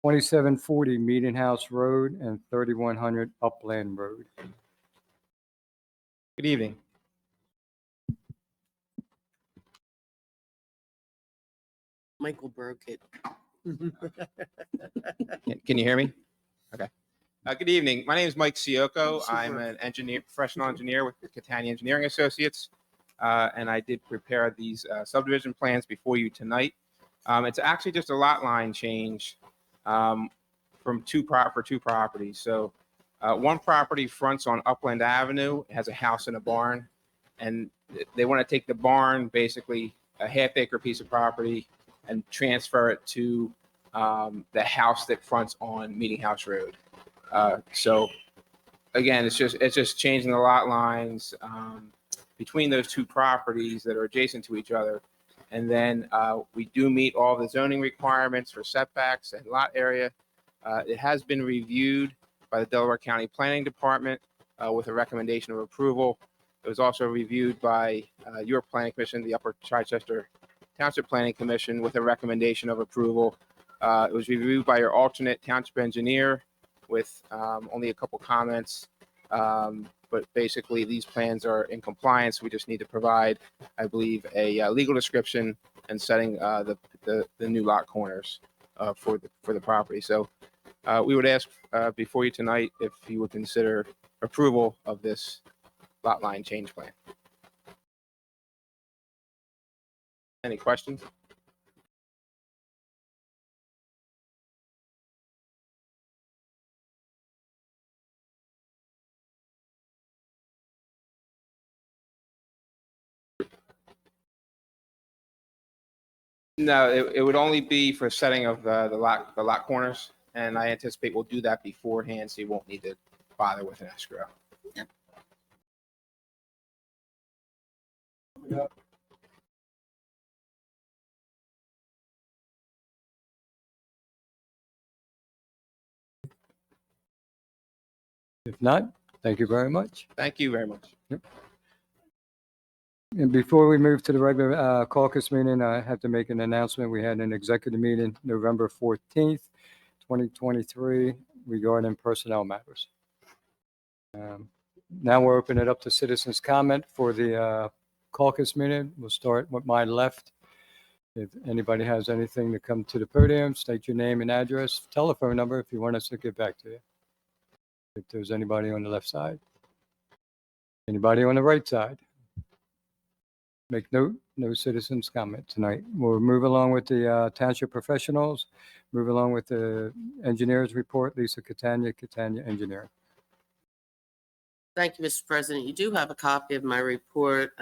2740 Meeting House Road and 3100 Upland Road. Good evening. Michael broke it. Can you hear me? Okay. Good evening. My name is Mike Sioko. Super. I'm an engineer, professional engineer with the Catania Engineering Associates, and I did prepare these subdivision plans before you tonight. It's actually just a lot line change for two properties. So one property fronts on Upland Avenue. It has a house and a barn, and they want to take the barn, basically a half-acre piece of property, and transfer it to the house that fronts on Meeting House Road. So again, it's just changing the lot lines between those two properties that are adjacent to each other. And then we do meet all the zoning requirements for setbacks and lot area. It has been reviewed by the Delaware County Planning Department with a recommendation of approval. It was also reviewed by your planning commission, the Upper Chichester Township Planning Commission, with a recommendation of approval. It was reviewed by your alternate township engineer with only a couple comments. But basically, these plans are in compliance. We just need to provide, I believe, a legal description and setting the new lot corners for the property. So we would ask before you tonight if you would consider approval of this lot line change plan. Any questions? No, it would only be for setting of the lot corners, and I anticipate we'll do that beforehand, so you won't need to bother with an escrow. If not, thank you very much. Thank you very much. And before we move to the regular caucus meeting, I have to make an announcement. We had an executive meeting November 14th, 2023 regarding personnel matters. Now we'll open it up to citizens' comment for the caucus meeting. We'll start with my left. If anybody has anything to come to the podium, state your name and address, telephone number if you want us to get back to you. If there's anybody on the left side. Anybody on the right side? Make note, no citizens comment tonight. We'll move along with the township professionals, move along with the engineers report, Lisa Catania Engineering. Thank you, Mr. President. You do have a copy of my report.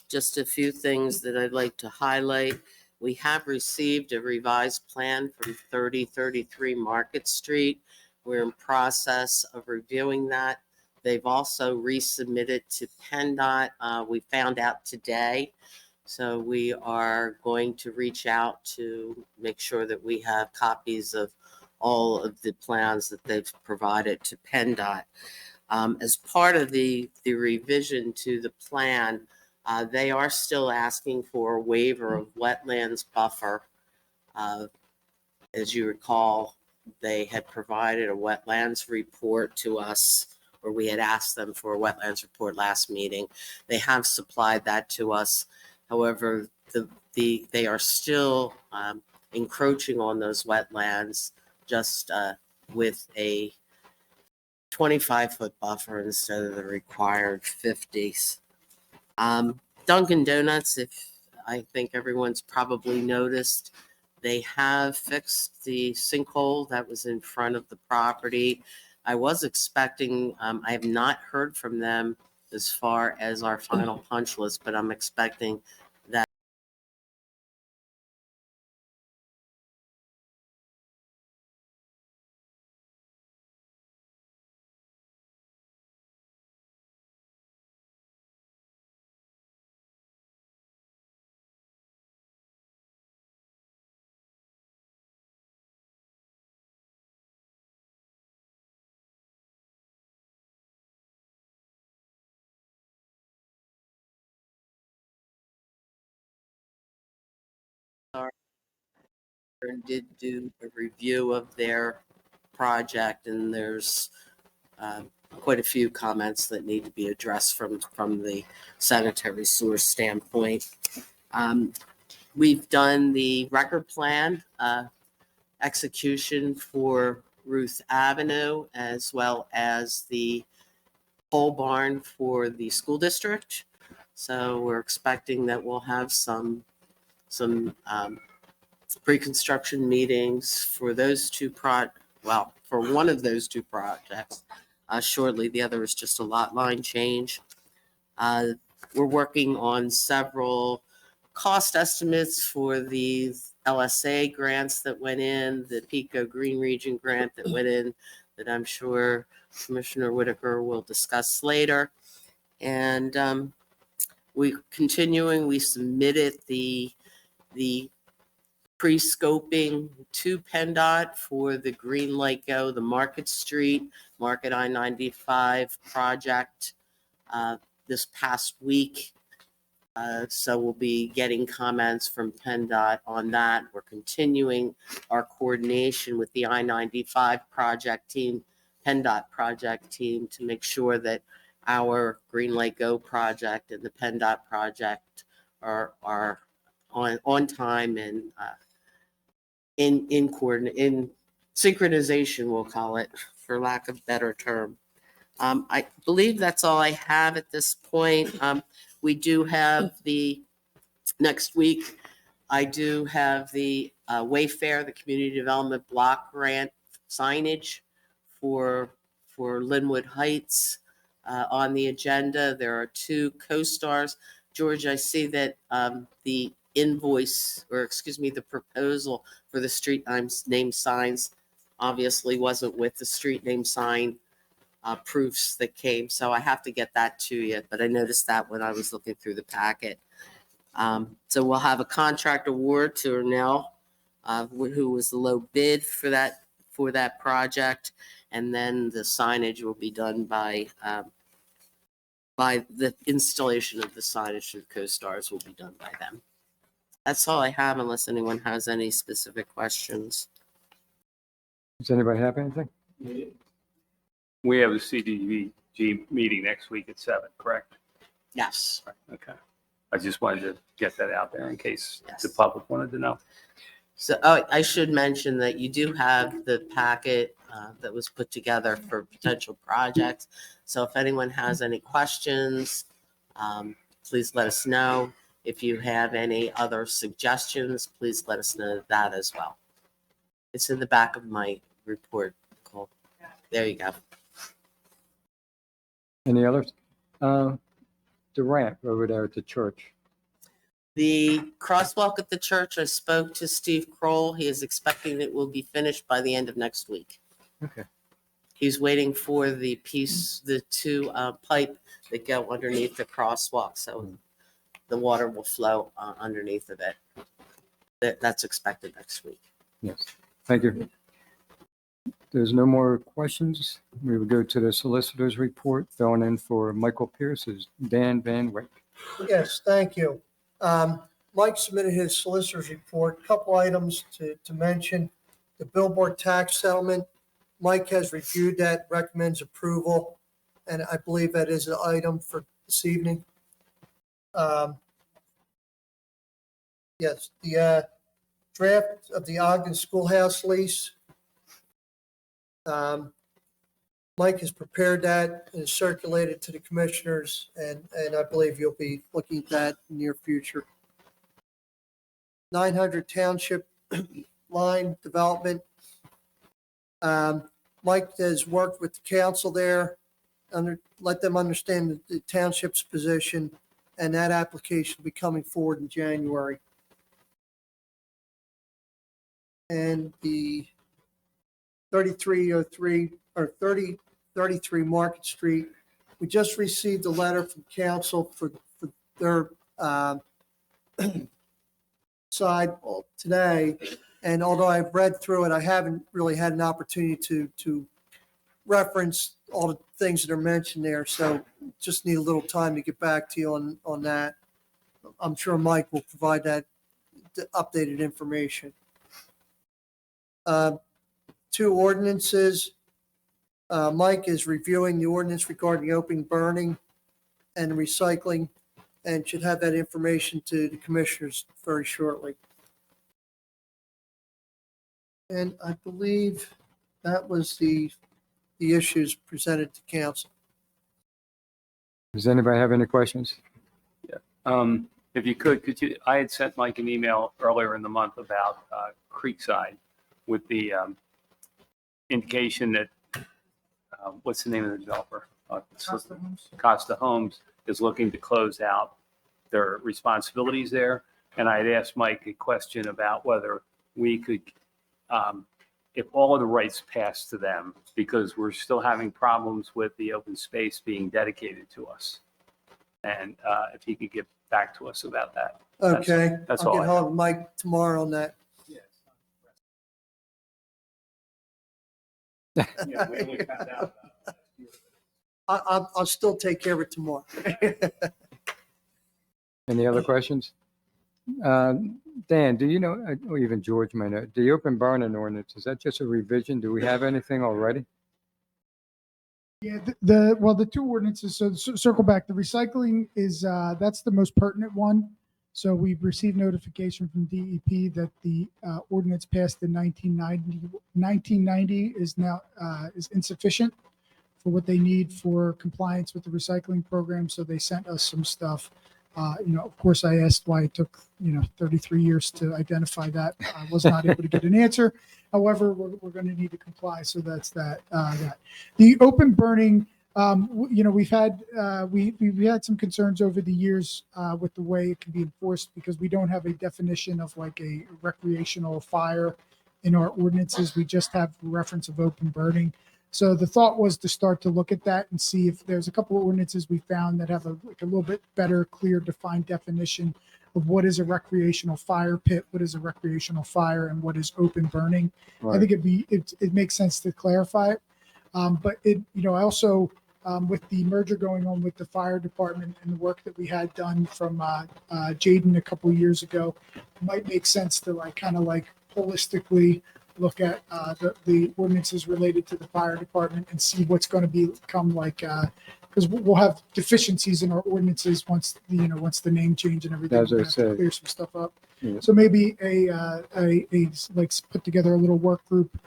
Just a few things that I'd like to highlight. We have received a revised plan from 3033 Market Street. We're in process of reviewing that. They've also resubmitted to PennDOT. We found out today. So we are going to reach out to make sure that we have copies of all of the plans that they've provided to PennDOT. As part of the revision to the plan, they are still asking for a waiver of wetlands buffer. As you recall, they had provided a wetlands report to us, or we had asked them for a wetlands report last meeting. They have supplied that to us. However, they are still encroaching on those wetlands just with a 25-foot buffer instead of the required 50s. Dunkin' Donuts, if I think everyone's probably noticed, they have fixed the sinkhole that was in front of the property. I was expecting, I have not heard from them as far as our final punch list, but I'm expecting that did do a review of their project, and there's quite a few comments that need to be addressed from the sanitary sewer standpoint. We've done the record plan execution for Ruth Avenue, as well as the pole barn for the school district. So we're expecting that we'll have some pre-construction meetings for those for one of those two projects shortly. The other is just a lot line change. We're working on several cost estimates for the LSA grants that went in, the PICO Green Region grant that went in, that I'm sure Commissioner Whitaker will discuss later. And we submitted the pre-scoping to PennDOT for the Green Light Go, the Market Street, Market I-95 project this past week. So we'll be getting comments from PennDOT on that. We're continuing our coordination with the I-95 project team, PennDOT project team, to make sure that our Green Light Go project and the PennDOT project are on time and in synchronization, we'll call it, for lack of a better term. I believe that's all I have at this point. We do have next week, I do have the Wayfair, the Community Development Block Grant signage for Linwood Heights on the agenda. There are 2 co-stars. George, I see that the the proposal for the street name signs obviously wasn't with the street name sign proofs that came. So I have to get that to you, but I noticed that when I was looking through the packet. So we'll have a contract award to Ernell, who was the low bid for that project. And then the signage will be done by the installation of the signage through CoStars will be done by them. That's all I have, unless anyone has any specific questions. Does anybody have anything? We have a CDBG meeting next week at 7, correct? Yes. Okay. I just wanted to get that out there in case Yes. the public wanted to know. So I should mention that you do have the packet that was put together for potential projects. So if anyone has any questions, please let us know. If you have any other suggestions, please let us know that as well. It's in the back of my report, Nicole. There you go. Any others? The ramp over there at the church. The crosswalk at the church, I spoke to Steve Kroll. He is expecting it will be finished by the end of next week. Okay. He's waiting for the 2 pipe that go underneath the crosswalk, so the water will flow underneath of it. That's expected next week. Yes. Thank you. There's no more questions. We will go to the solicitor's report. Filling in for Michael Pierce is Dan Van Wyck. Yes, thank you. Mike submitted his solicitor's report. A couple items to mention. The billboard tax settlement. Mike has reviewed that, recommends approval, and I believe that is an item for this evening. Yes, the draft of the Ogden Schoolhouse lease. Mike has prepared that and circulated to the commissioners, and I believe you'll be looking at that in the near future. 900 Township line development. Mike has worked with the council there, let them understand the township's position, and that application will be coming forward in January. And the 3303 or 3033 Market Street, we just received a letter from council for their side today. And although I've read through it, I haven't really had an opportunity to reference all the things that are mentioned there. So just need a little time to get back to you on that. I'm sure Mike will provide that updated information. Two ordinances. Mike is reviewing the ordinance regarding open burning and recycling and should have that information to the commissioners very shortly. And I believe that was the issues presented to council. Does anybody have any questions? If you could you, I had sent Mike an email earlier in the month about Creekside with the indication that, what's the name of the developer? Costa Homes is looking to close out their responsibilities there. And I had asked Mike a question about whether we could, if all of the rights pass to them, because we're still having problems with the open space being dedicated to us. And if he could get back to us about that. Okay. That's I'll all get I hold of Mike tomorrow on that. Yeah, we only found out about that. I'll still take care of it tomorrow. Any other questions? Dan, do you know, or even George may know, the open burning ordinance, is that just a revision? Do we have anything already? Yeah, the two ordinances, so circle back, the recycling is, that's the most pertinent one. So we've received notification from DEP that the ordinance passed in 1990 is now, is insufficient for what they need for compliance with the recycling program. So they sent us some stuff. Of course, I asked why it took, 33 years to identify that. I was not able to get an answer. However, we're going to need to comply. So that's that. The open burning, we've had some concerns over the years with the way it can be enforced because we don't have a definition of like a recreational fire in our ordinances. We just have reference of open burning. So the thought was to start to look at that and see if there's a couple of ordinances we found that have a little bit better, clear, defined definition of what is a recreational fire pit, what is a recreational fire, and what is open burning. I think it makes sense to clarify it. But I also with the merger going on with the fire department and the work that we had done from Jaden a couple of years ago, it might make sense to holistically look at the ordinances related to the fire department and see what's going to become because we'll have deficiencies in our ordinances once the name change and everything. As I We'll have to said. clear some stuff up. Yeah. So maybe a put together a little work group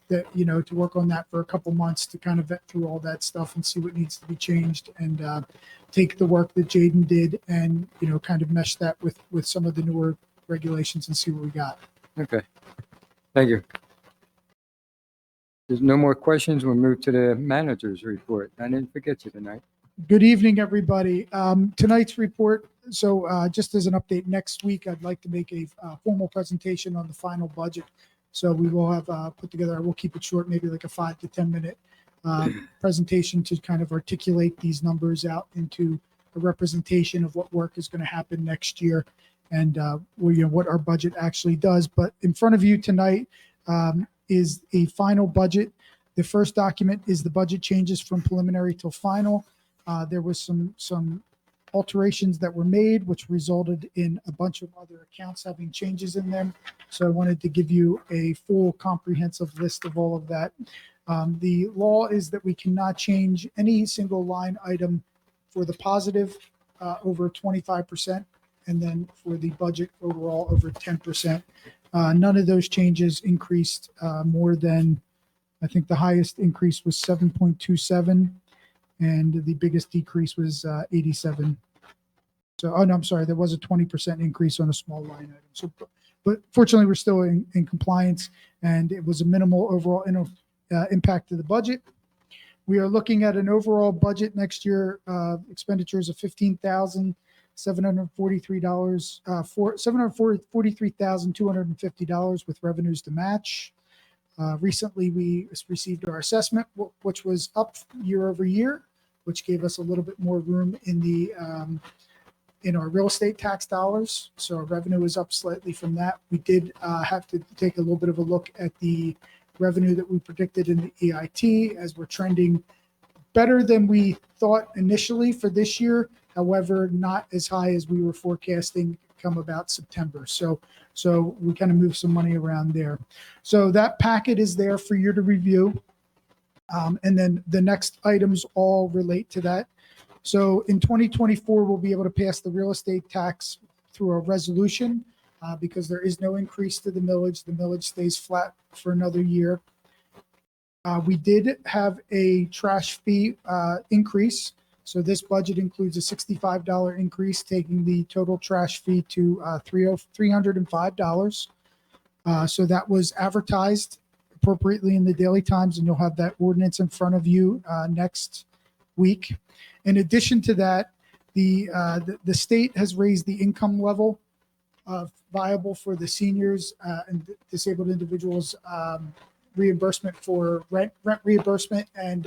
that to work on that for a couple months to kind of vet through all that stuff and see what needs to be changed and take the work that Jaden did and kind of mesh that with some of the newer regulations and see what we got. Okay. Thank you. There's no more questions. We'll move to the manager's report. I didn't forget you tonight. Good evening, everybody. Tonight's report. So just as an update, next week, I'd like to make a formal presentation on the final budget. So we will have put together, we'll keep it short, maybe like a 5 to 10 minute presentation to kind of articulate these numbers out into a representation of what work is going to happen next year and what our budget actually does. But in front of you tonight is a final budget. The first document is the budget changes from preliminary till final. There was some alterations that were made, which resulted in a bunch of other accounts having changes in them. So I wanted to give you a full comprehensive list of all of that. The law is that we cannot change any single line item for the positive over 25%, and then for the budget overall over 10%. None of those changes increased more than, I think the highest increase was 7.27 and the biggest decrease was 87. So, I'm sorry, there was a 20% increase on a small line item. So, but fortunately, we're still in compliance and it was a minimal overall impact to the budget. We are looking at an overall budget next year, expenditures of $15,743, $743,250 with revenues to match. Recently, we received our assessment, which was up year over year, which gave us a little bit more room in the in our real estate tax dollars. So our revenue is up slightly from that. We did have to take a little bit of a look at the revenue that we predicted in the EIT as we're trending better than we thought initially for this year. However, not as high as we were forecasting come about September. So we kind of moved some money around there. So that packet is there for you to review. And then the next items all relate to that. So in 2024, we'll be able to pass the real estate tax through a resolution because there is no increase to the millage. The millage stays flat for another year. We did have a trash fee increase. So this budget includes a $65 increase, taking the total trash fee to $305. So that was advertised appropriately in the Daily Times, and you'll have that ordinance in front of you next week. In addition to that, the state has raised the income level viable for the seniors and disabled individuals reimbursement for rent reimbursement and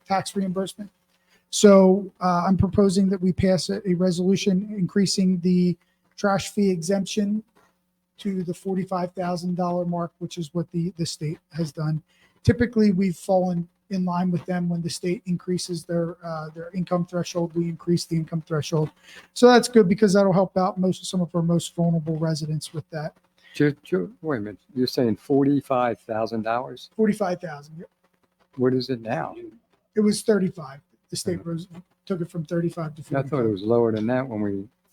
tax reimbursement. So I'm proposing that we pass a resolution increasing the trash fee exemption to the $45,000 mark, which is what the state has done. Typically, we've fallen in line with them when the state increases their income threshold. We increase the income threshold, so that's good because that'll help out some of our most vulnerable residents with that. Wait a minute. You're saying $45,000? $45,000. Yep. What is it now? It was 35. The state took it from 35 to 45. I thought it was lower than that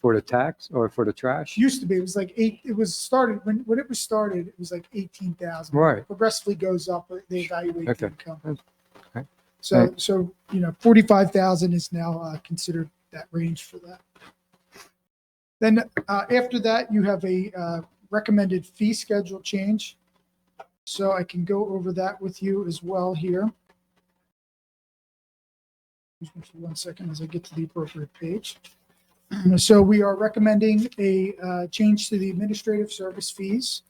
for the tax or for the trash. Used to be. It was like eight. It was started when it was started. It was like 18,000. Right. Progressively goes up. But they evaluate the Okay. income. Okay. So 45,000 is now considered that range for that. Then after that, you have a recommended fee schedule change. So I can go over that with you as well here. Excuse me for 1 second as I get to the appropriate page. So we are recommending a change to the administrative service fees.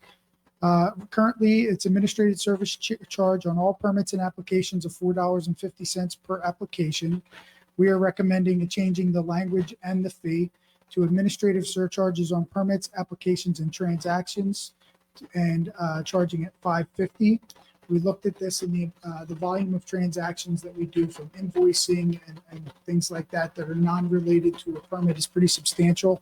Currently, it's administrative service charge on all permits and applications of $4.50 per application. We are recommending changing the language and the fee to administrative surcharges on permits, applications, and transactions, and charging at $5.50. We looked at this in the volume of transactions that we do from invoicing and things like that are non-related to a permit is pretty substantial.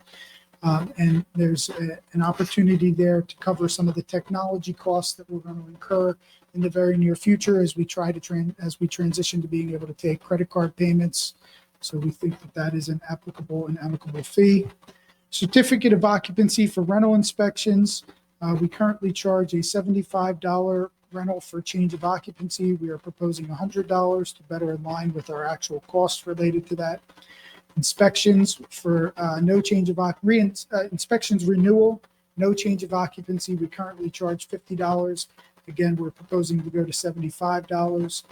And there's an opportunity there to cover some of the technology costs that we're going to incur in the very near future as we transition to being able to take credit card payments. So we think that is an applicable and amicable fee. Certificate of occupancy for rental inspections. We currently charge a $75 rental for change of occupancy. We are proposing $100 to better align with our actual costs related to that. Inspections for no change of inspections renewal, no change of occupancy. We currently charge $50. Again, we're proposing to go to $75.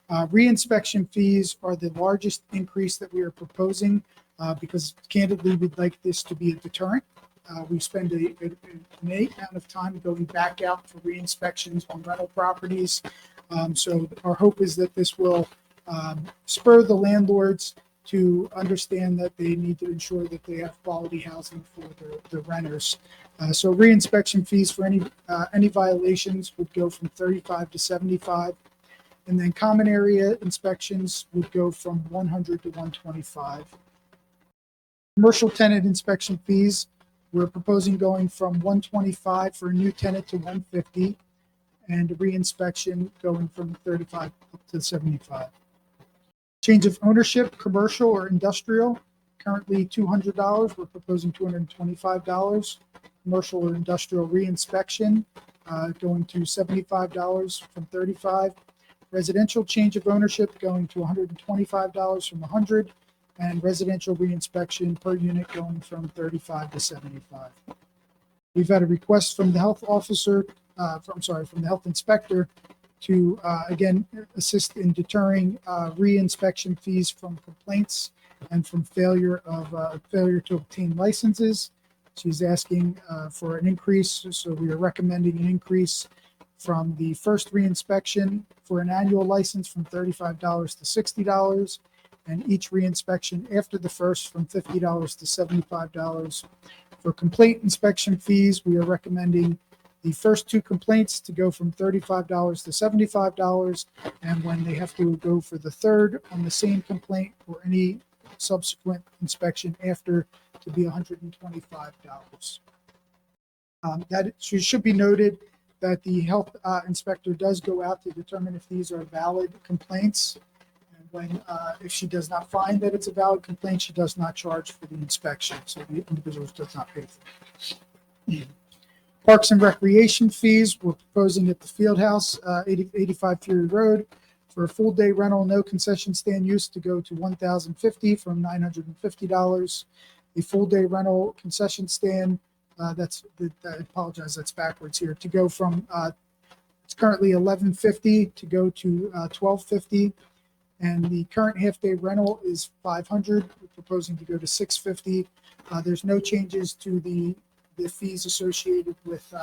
Reinspection fees are the largest increase that we are proposing because candidly, we'd like this to be a deterrent. We spend an amount of time going back out for re-inspections on rental properties. So our hope is that this will spur the landlords to understand that they need to ensure that they have quality housing for the renters. So re-inspection fees for any violations would go from $35 to $75. And then common area inspections would go from $100 to $125. Commercial tenant inspection fees, we're proposing going from $125 for a new tenant to $150, and a re-inspection going from $35 up to $75. Change of ownership, commercial or industrial, currently $200. We're proposing $225. Commercial or industrial re-inspection going to $75 from $35. Residential change of ownership going to $125 from $100. And residential reinspection per unit going from $35 to $75. We've had a request from the health officer, from the health inspector to, again, assist in deterring reinspection fees from complaints and from failure to obtain licenses. She's asking for an increase, so we are recommending an increase from the first reinspection for an annual license from $35 to $60. And each reinspection after the first from $50 to $75. For complaint inspection fees, we are recommending the first two complaints to go from $35 to $75. And when they have to go for the third on the same complaint or any subsequent inspection after, to be $125. That it should be noted that the health inspector does go out to determine if these are valid complaints. And when, if she does not find that it's a valid complaint, she does not charge for the inspection. So the individual does not pay for it. Parks and recreation fees, we're proposing at the field house, 85 Fury Road, for a full day rental, no concession stand use, to go to $1,050 from $950. A full day rental concession stand, I apologize, that's backwards here, to go from, it's currently $1150 to go to $1250. And the current half day rental is $500. We're proposing to go to $650. There's no changes to the fees associated with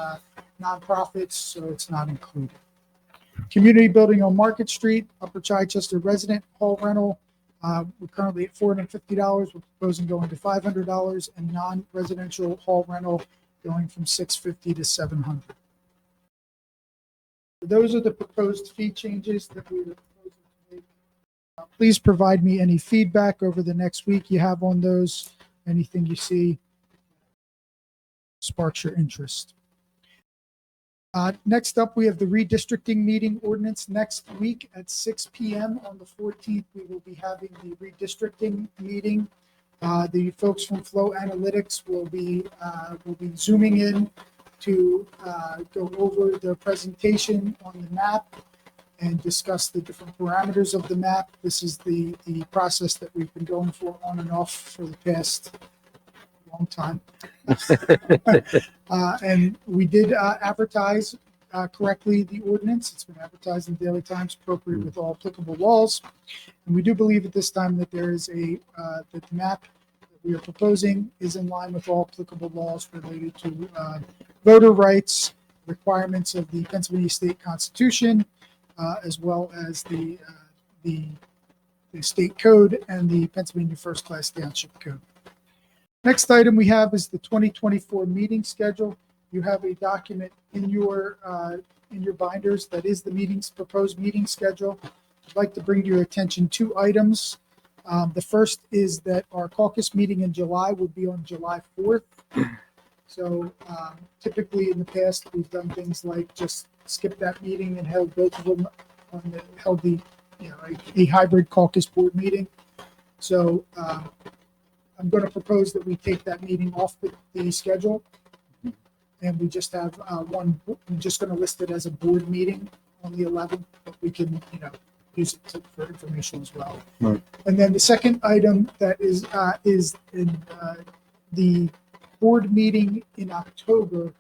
nonprofits, so it's not included. Community building on Market Street, Upper Chichester resident hall rental. We're currently at $450. We're proposing going to $500, and non-residential hall rental going from $650 to $700. Those are the proposed fee changes that we were proposing to make. Please provide me any feedback over the next week you have on those. Anything you see sparks your interest. Next up, we have the redistricting meeting ordinance next week at 6 p.m. on the 14th. We will be having the redistricting meeting. The folks from Flow Analytics will be zooming in to go over the presentation on the map and discuss the different parameters of the map. This is the process that we've been going for on and off for the past long time. And we did advertise correctly the ordinance. It's been advertised in the Daily Times, appropriate with all applicable laws. And we do believe at this time that there is that the map that we are proposing is in line with all applicable laws related to voter rights, requirements of the Pennsylvania State Constitution, as well as the state code and the Pennsylvania First Class Township Code. Next item we have is the 2024 meeting schedule. You have a document in your binders that is the proposed meeting schedule. I'd like to bring to your attention two items. The first is that our caucus meeting in July will be on July 4th. So typically in the past, we've done things like just skip that meeting and held both of them a hybrid caucus board meeting. So I'm going to propose that we take that meeting off the schedule, and we just have one. I'm just going to list it as a board meeting on the 11th, but we can, use it for information as well. Right. And then the second item that is in the board meeting in October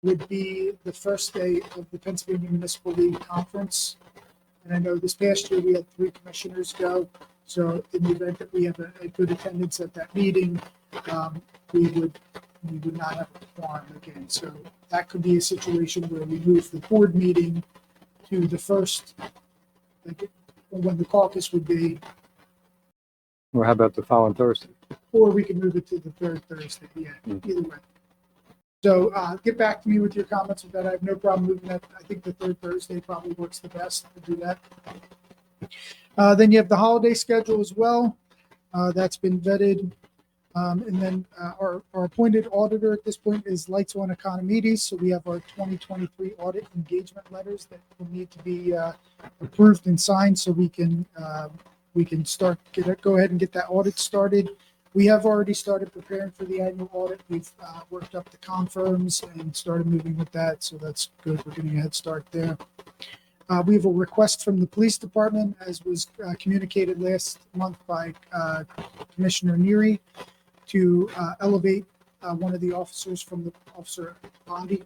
would be the first day of the Pennsylvania Municipal League Conference. And I know this past year we had 3 commissioners go. So in the event that we have a good attendance at that meeting, we would not have a quorum again. So that could be a situation where we move the board meeting to the first, when the caucus would be, Or how about the following Thursday? or we can move it to the third Thursday. Yeah, either way. So get back to me with your comments with that. I have no problem moving that. I think the third Thursday probably works the best to do that. Then you have the holiday schedule as well. That's been vetted. And then our appointed auditor at this point is Lights On Economides. So we have our 2023 audit engagement letters that will need to be approved and signed so we can go ahead and get that audit started. We have already started preparing for the annual audit. We've worked up the confirms and started moving with that. So that's good. We're getting a head start there. We have a request from the police department, as was communicated last month by Commissioner Neary, to elevate one of the officers from the Officer Bionde,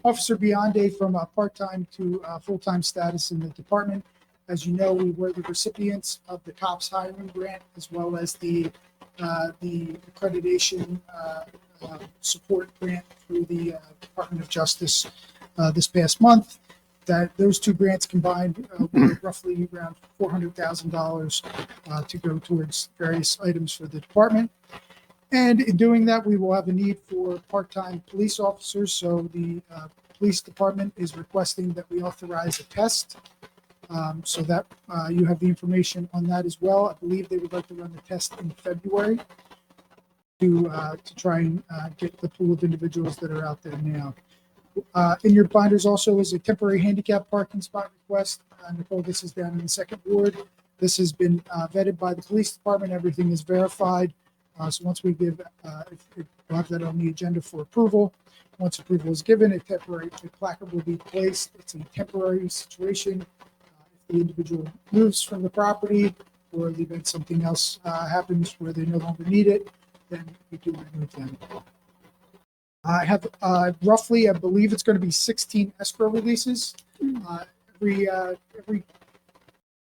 Officer Bionde, from a part-time to full-time status in the department. As you know, we were the recipients of the COPS hiring grant, as well as the accreditation support grant through the Department of Justice this past month. That those two grants combined were roughly around $400,000 to go towards various items for the department. And in doing that, we will have a need for part-time police officers. So the police department is requesting that we authorize a test So that you have the information on that as well. I believe they would like to run the test in February to try and get the pool of individuals that are out there now. In your binders also is a temporary handicap parking spot request. Nicole, this is down in the second ward. This has been vetted by the police department. Everything is verified. So once we give, we'll have that on the agenda for approval. Once approval is given, a placard will be placed. It's a temporary situation. If the individual moves from the property or the event something else happens where they no longer need it, then we do remove them. I have roughly, I believe it's going to be 16 escrow releases. Every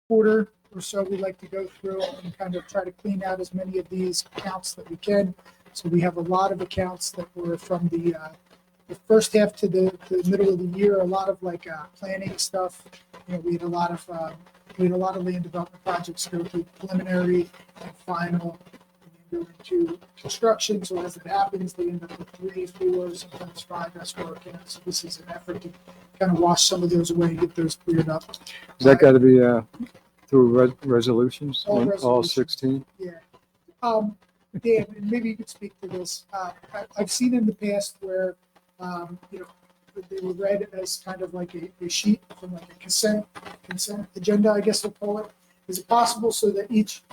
quarter or so, we like to go through and kind of try to clean out as many of these accounts that we can. So we have a lot of accounts that were from the first half to the middle of the year. A lot of like planning stuff. You know, we had a lot of land development projects go through preliminary and final. Go into construction, so as it happens, they end up with 3, 4, sometimes 5 escrow accounts. So this is an effort to kind of wash some of those away and get those cleared up. Is that got to be through resolutions? All All resolutions. 16? Yeah. Dan, and maybe you could speak to this. I've seen in the past where, you know, they were read as kind of like a sheet from like a consent agenda, I guess we'll call it. Is it possible so that each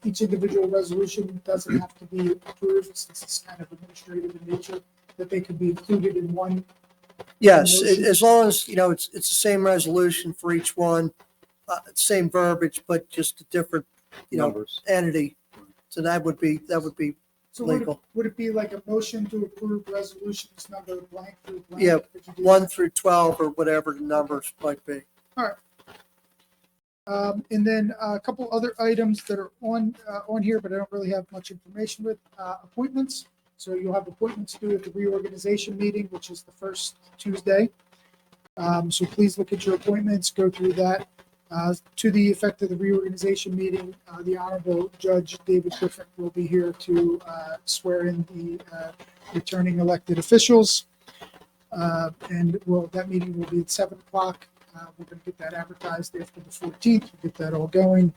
individual resolution doesn't have to be approved since it's kind of administrative in nature, that they could be included in one? Yes, Motion. as long as, you know, it's the same resolution for each one, same verbiage, but just a different, you know, Numbers. entity. So that would be So legal. would it be like a motion to approve resolutions number blank through blank? Yeah, Could you do 1 that? through 12 or whatever the numbers might be. And then a couple other items that are on here, but I don't really have much information with appointments. So you'll have appointments due at the reorganization meeting, which is the first Tuesday. So please look at your appointments, go through that. To the effect of the reorganization meeting, the Honorable Judge David Griffin will be here to swear in the returning elected officials. And that meeting will be at 7 o'clock. We're going to get that advertised after the 14th. We'll get that all going.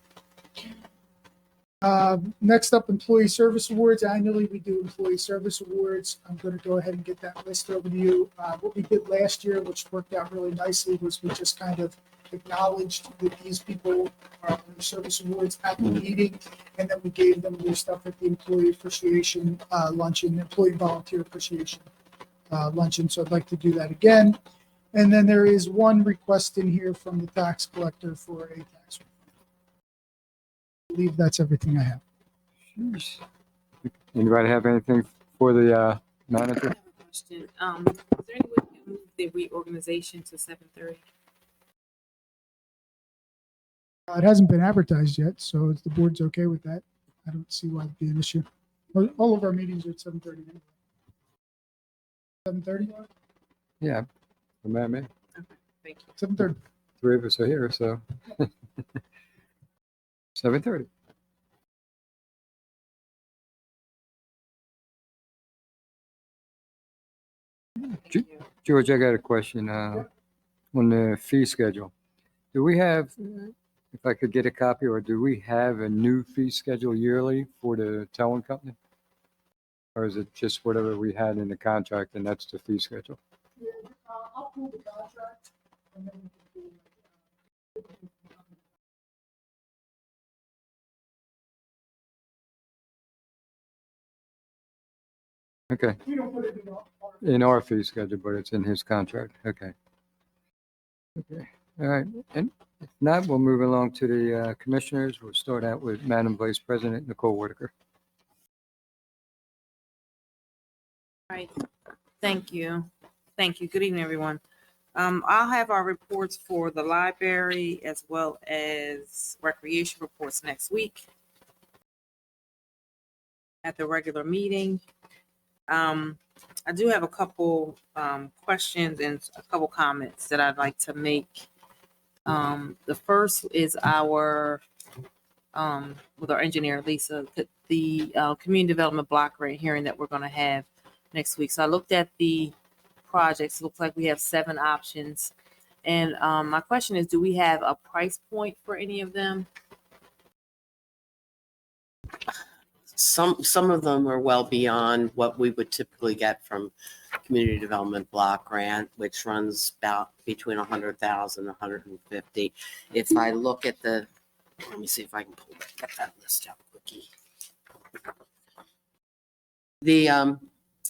Next up, Employee Service Awards. Annually, we do Employee Service Awards. I'm going to go ahead and get that list over to you. What we did last year, which worked out really nicely, was we just kind of acknowledged that these people are on the service awards at the meeting, and then we gave them their stuff at the Employee Appreciation Luncheon, Employee Volunteer Appreciation Luncheon. So I'd like to do that again. And then there is one request in here from the tax collector for a tax refund. I believe that's everything I have. Anybody have anything for the manager? Question. Is there any way we can move the reorganization to 7:30? It hasn't been advertised yet, so if the board's okay with that, I don't see why it'd be an issue. All of our meetings are at 7:30. 7:30? Yeah. Remind me. Okay, thank you. 7:30. 3 of us are here, so 7:30. Thank you. George, I got a question on the fee schedule. Do we have, if I could get a copy, or do we have a new fee schedule yearly for the towing company? Or is it just whatever we had in the contract and that's the fee schedule? I'll pull the contract and then we can do Okay, we don't put it in our fee schedule, but it's in his contract. Okay. Okay, all right. And if not, we'll move along to the commissioners. We'll start out with Madam Vice President Nicole Whitaker. All right. Thank you. Thank you. Good evening, everyone. I'll have our reports for the library as well as recreation reports next week at the regular meeting. I do have a couple questions and a couple comments that I'd like to make. The first is with our engineer, Lisa, the community development block grant hearing that we're going to have next week. So I looked at the projects. It looks like we have 7 options. And my question is, do we have a price point for any of them? Some of them are well beyond what we would typically get from community development block grant, which runs about between 100,000 and 150. If I look at the, let me see if I can get that list out quickly.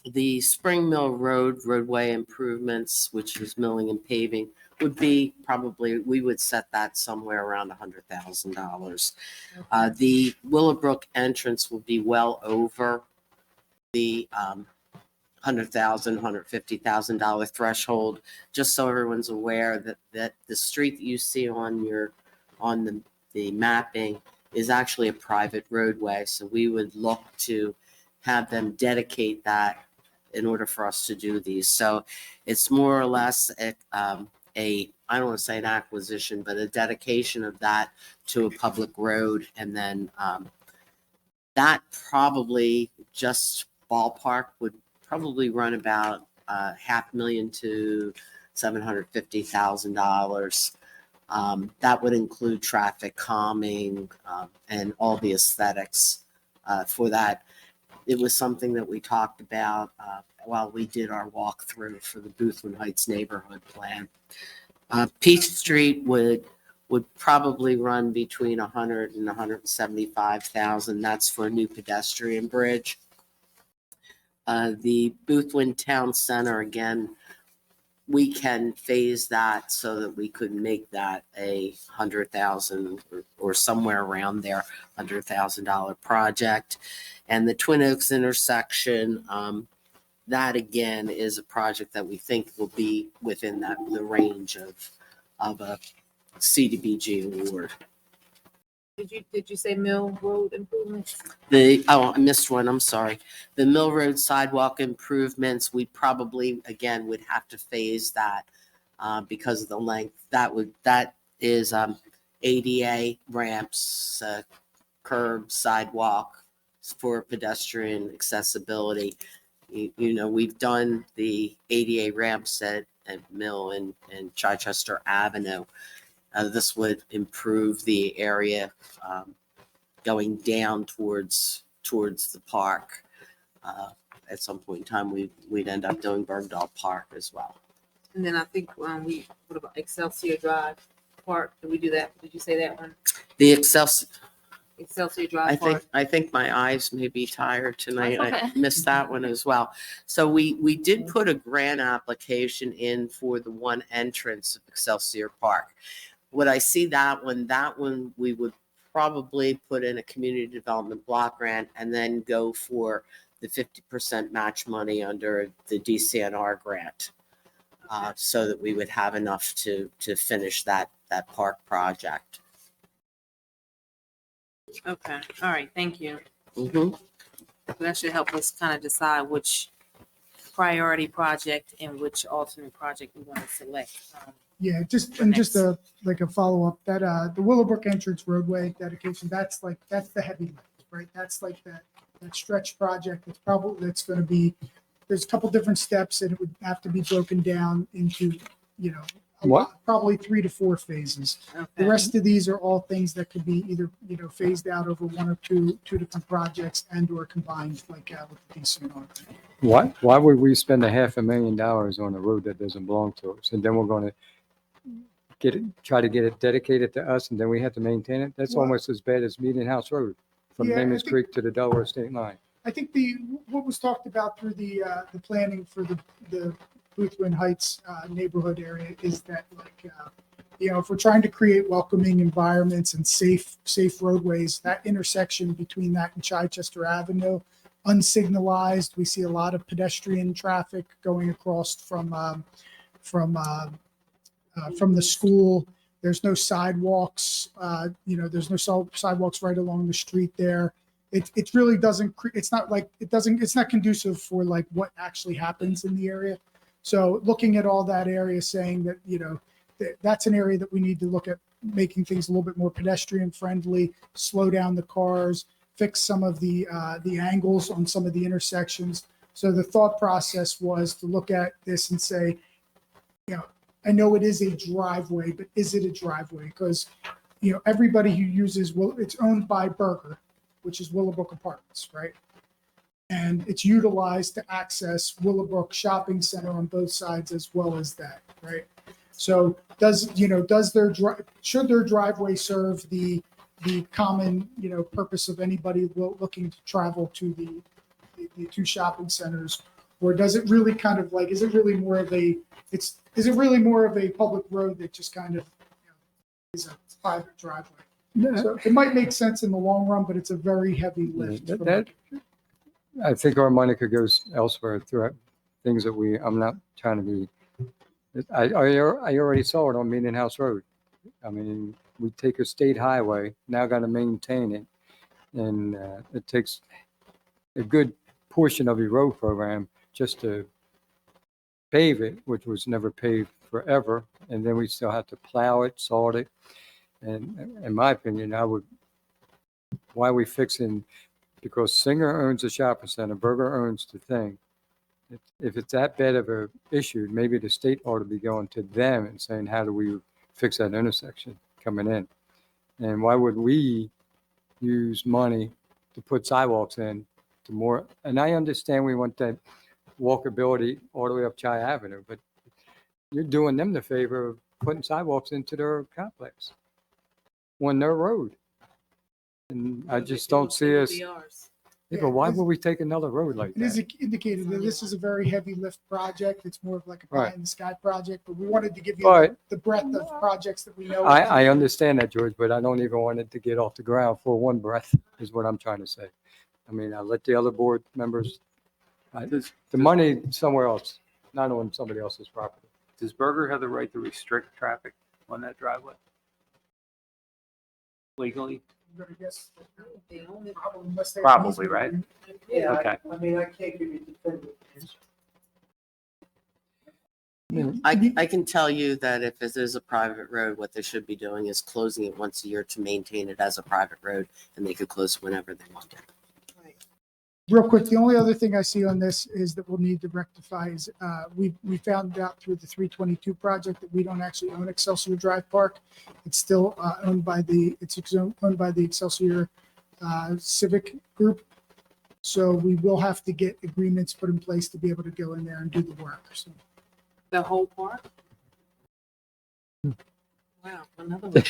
The Spring Mill Road roadway improvements, which is milling and paving, would be probably, we would set that somewhere around $100,000. The Willowbrook entrance would be well over the $100,000, $150,000 threshold. Just so everyone's aware that the street that you see on the mapping is actually a private roadway. So we would look to have them dedicate that in order for us to do these. So it's more or less I don't want to say an acquisition, but a dedication of that to a public road. And then that probably, just ballpark, would probably run about $500,000 to $750,000. That would include traffic calming and all the aesthetics for that. It was something that we talked about while we did our walkthrough for the Boothwyn Heights neighborhood plan. Peach Street would probably run between 100 and 175,000. That's for a new pedestrian bridge. The Boothwyn Town Center, again, we can phase that so that we could make that a 100,000 or somewhere around there, $100,000 project. And the Twin Oaks intersection, that again is a project that we think will be within the range of a CDBG award. Did you say Mill Road improvements? I missed one. I'm sorry. The Mill Road sidewalk improvements, we probably again would have to phase that because of the length. That is ADA ramps, curb, sidewalk for pedestrian accessibility. You know, we've done the ADA ramps at Mill and Chichester Avenue. This would improve the area going down towards the park. At some point in time, we'd end up doing Bergdahl Park as well. And then I think what about Excelsior Drive Park? Did we do that? Did you say that one? The Excelsior Drive Park. I think my eyes may be tired tonight. That's okay. I missed that one as well. So we did put a grant application in for the one entrance of Excelsior Park. Would I see that one we would probably put in a community development block grant and then go for the 50% match money under the DCNR grant, so that we would have enough to finish that park project. Okay. All right. Thank you. Mm-hmm. That should help us kind of decide which priority project and which alternate project we want to select. Yeah, just a follow-up, that the Willowbrook entrance roadway dedication, that's the heavy lift, right? That's like that stretch project that's going to be, there's a couple different steps and it would have to be broken down into, probably 3 to 4 phases. The Okay. rest of these are all things that could be either, phased out over 1 or 2 different projects and or combined with the DCNR. Why would we spend $500,000 on a road that doesn't belong to us? And then we're going to try to get it dedicated to us, and then we have to maintain it? That's Well- almost as bad as Meeting House Road from Yeah, I Amos think- Creek to the Delaware State line. I think what was talked about through the planning for the Boothwyn Heights neighborhood area is that if we're trying to create welcoming environments and safe roadways, that intersection between that and Chichester Avenue, unsignalized, we see a lot of pedestrian traffic going across from the school. There's no sidewalks. There's no sidewalks right along the street there. It really doesn't. It's not conducive for like what actually happens in the area. So looking at all that area, saying that that's an area that we need to look at making things a little bit more pedestrian friendly, slow down the cars, fix some of the angles on some of the intersections. So the thought process was to look at this and say, I know it is a driveway, but is it a driveway? Because, everybody who uses, well, it's owned by Burger, which is Willowbrook Apartments, right? And it's utilized to access Willowbrook Shopping Center on both sides as well as that, right? So should their driveway serve the common, purpose of anybody looking to travel to the two shopping centers? Or does it really kind of like, is it really more of a public road that just kind of is a private driveway? So it might make sense in the long run, but it's a very heavy lift. I think our money could go elsewhere through things that I'm not trying to be. I already saw it on Meeting House Road. I mean, we take a state highway, now got to maintain it. And it takes a good portion of your road program just to pave it, which was never paved forever. And then we still have to plow it, salt it. And in my opinion, why are we fixing, because Singer owns the shopping center, Berger owns the thing. If it's that bad of a issue, maybe the state ought to be going to them and saying, how do we fix that intersection coming in? And why would we use money to put sidewalks in to more? And I understand we want that walkability all the way up Chi Avenue, but you're doing them the favor of putting sidewalks into their complex on their road. And I just don't see us. Yeah, but why would we take another road like It is that? indicated that this is a very heavy lift project. It's more of like a pie Right. in the sky project, but we wanted to give you But the breadth of projects that we know. I understand that, George, but I don't even want it to get off the ground for one breath, is what I'm trying to say. I mean, I let the other board members, the money somewhere else, not on somebody else's property. Does Berger have the right to restrict traffic on that driveway? Legally? I'm gonna guess probably unless they- Probably, right? Yeah, Okay. I mean, I can't give you definitive answer. I can tell you that if it is a private road, what they should be doing is closing it once a year to maintain it as a private road, and they could close it whenever they want to. Real quick, the only other thing I see on this is that we'll need to rectify is, we found out through the 322 project that we don't actually own Excelsior Drive Park. It's still owned by the Excelsior Civic Group. So we will have to get agreements put in place to be able to go in there and do the work. So The whole park? Wow, another one.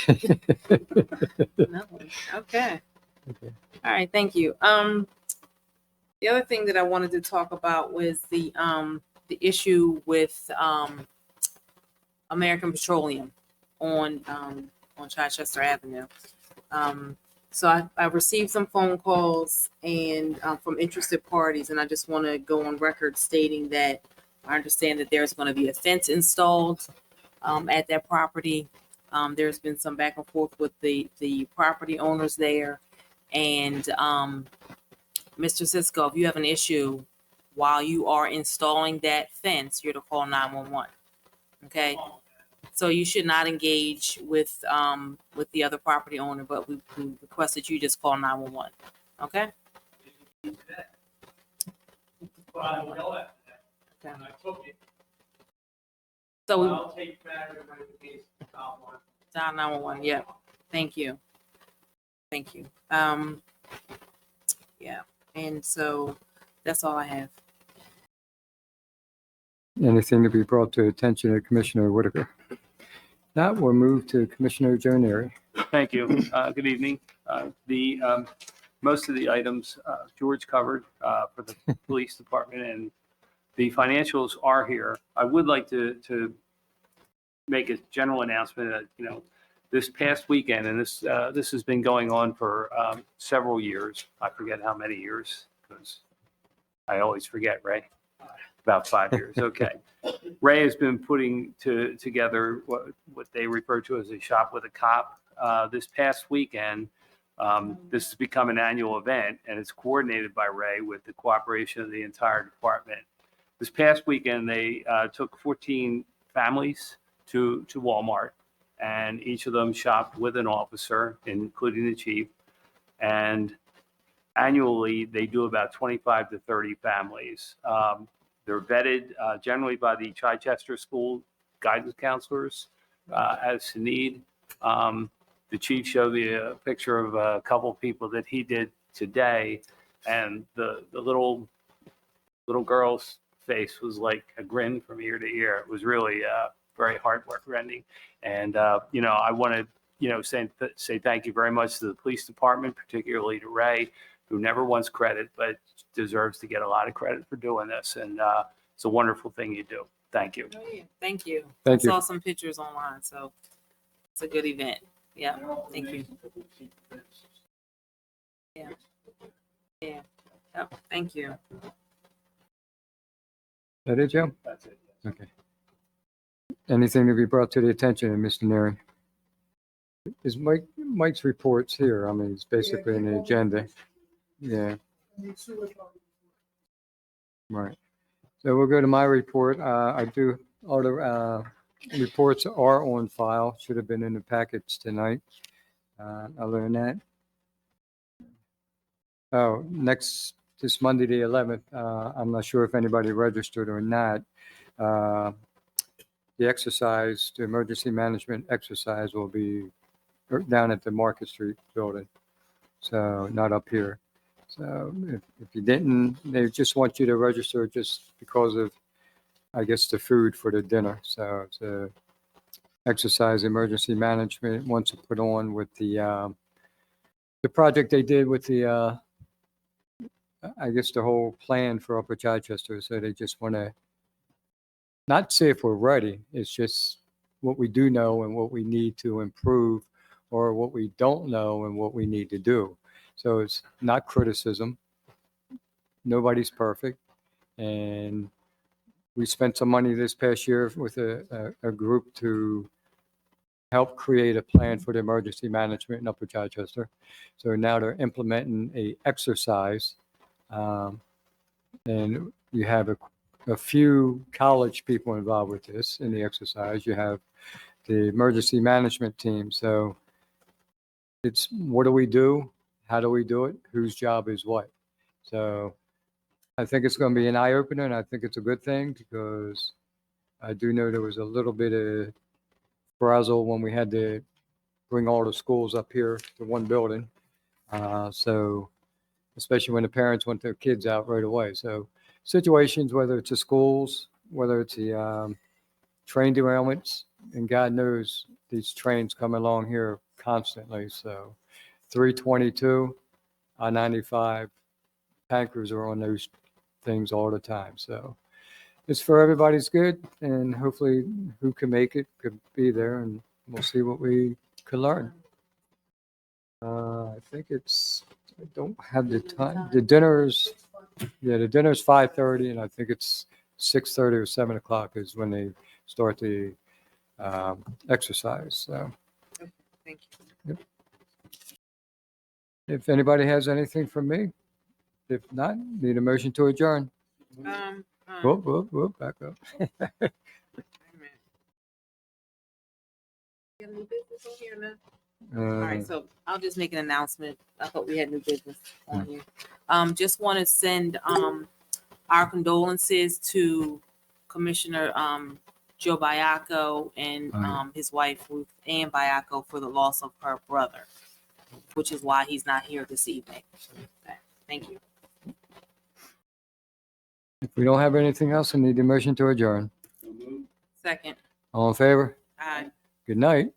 Another one. Okay. Okay. All right, thank you. The other thing that I wanted to talk about was the issue with American Petroleum on Chichester Avenue. So I received some phone calls and from interested parties, and I just want to go on record stating that I understand that there's going to be a fence installed at that property. There's been some back and forth with the property owners there, and Mr. Cisco, if you have an issue while you are installing that fence, you're to call 911. Okay, so you should not engage with the other property owner, but we request that you just call 911. Okay. Okay. So I'll take back the case. dial 911. Yeah. Thank you. Thank you. Yeah. And so that's all I have. Anything to be brought to attention of Commissioner Whitaker? Now we'll move to Commissioner Joe Neary. Thank you. Good evening. Most of the items George covered for the police department, and the financials are here. I would like to make a general announcement that, this past weekend, and this has been going on for several years. I forget how many years, because I always forget, Ray. About 5 years. Okay. Ray has been putting together what they refer to as a shop with a cop. This past weekend, this has become an annual event, and it's coordinated by Ray with the cooperation of the entire department. This past weekend, they took 14 families to Walmart, and each of them shopped with an officer, including the chief. And annually, they do about 25 to 30 families. They're vetted generally by the Chichester School guidance counselors as to need. The chief showed me a picture of a couple people that he did today, and the little girl's face was like a grin from ear to ear. It was really very heartwarming. And, I want to, say thank you very much to the police department, particularly to Ray, who never wants credit, but deserves to get a lot of credit for doing this. And it's a wonderful thing you do. Thank you. Oh, yeah. Thank you. Thank I you. saw some pictures online, so it's a good event. Yeah, thank you. Yeah. Yeah. Yep, thank you. That it, Joe? That's it. Okay. Anything to be brought to the attention of Mr. Neary? Is Mike's reports here? I mean, it's basically in the agenda. Yeah, right. So we'll go to my report. All the reports are on file, should have been in the package tonight. Other than that. Oh, this Monday, the 11th, I'm not sure if anybody registered or not. The emergency management exercise will be down at the Market Street building. So not up here. So if you didn't, they just want you to register just because of, I guess, the food for the dinner. So it's a exercise emergency management wants to put on with the project they did with the, I guess, the whole plan for Upper Chichester. So they just want to not say if we're ready. It's just what we do know and what we need to improve, or what we don't know and what we need to do. So it's not criticism. Nobody's perfect. And we spent some money this past year with a group to help create a plan for the emergency management in Upper Chichester. So now they're implementing a exercise. And you have a few college people involved with this in the exercise. You have the emergency management team. So it's what do we do? How do we do it? Whose job is what? So I think it's going to be an eye opener, and I think it's a good thing because I do know there was a little bit of frazzle when we had to bring all the schools up here to one building. So especially when the parents want their kids out right away. So situations, whether it's the schools, whether it's the train derailments, and God knows these trains come along here constantly. So 322, I-95, tankers are on those things all the time. So it's for everybody's good, and hopefully who can make it could be there, and we'll see what we can learn. I think I don't have the time. The dinner's 5:30, and I think it's 6:30 or 7 o'clock is when they start the exercise. So Thank you. if anybody has anything for me, if not, need a motion to adjourn. Whoop, whoop, whoop, back up. Wait a minute. You got new business on here now? All right, so I'll just make an announcement. I thought we had new business on here. Just want to send our condolences to Commissioner Joe Biaco and his wife Ruth Ann Biaco for the loss of her brother, which is why he's not here this evening. Thank you. If we don't have anything else, I need a motion to adjourn. Second. All in favor? Aye. Good night.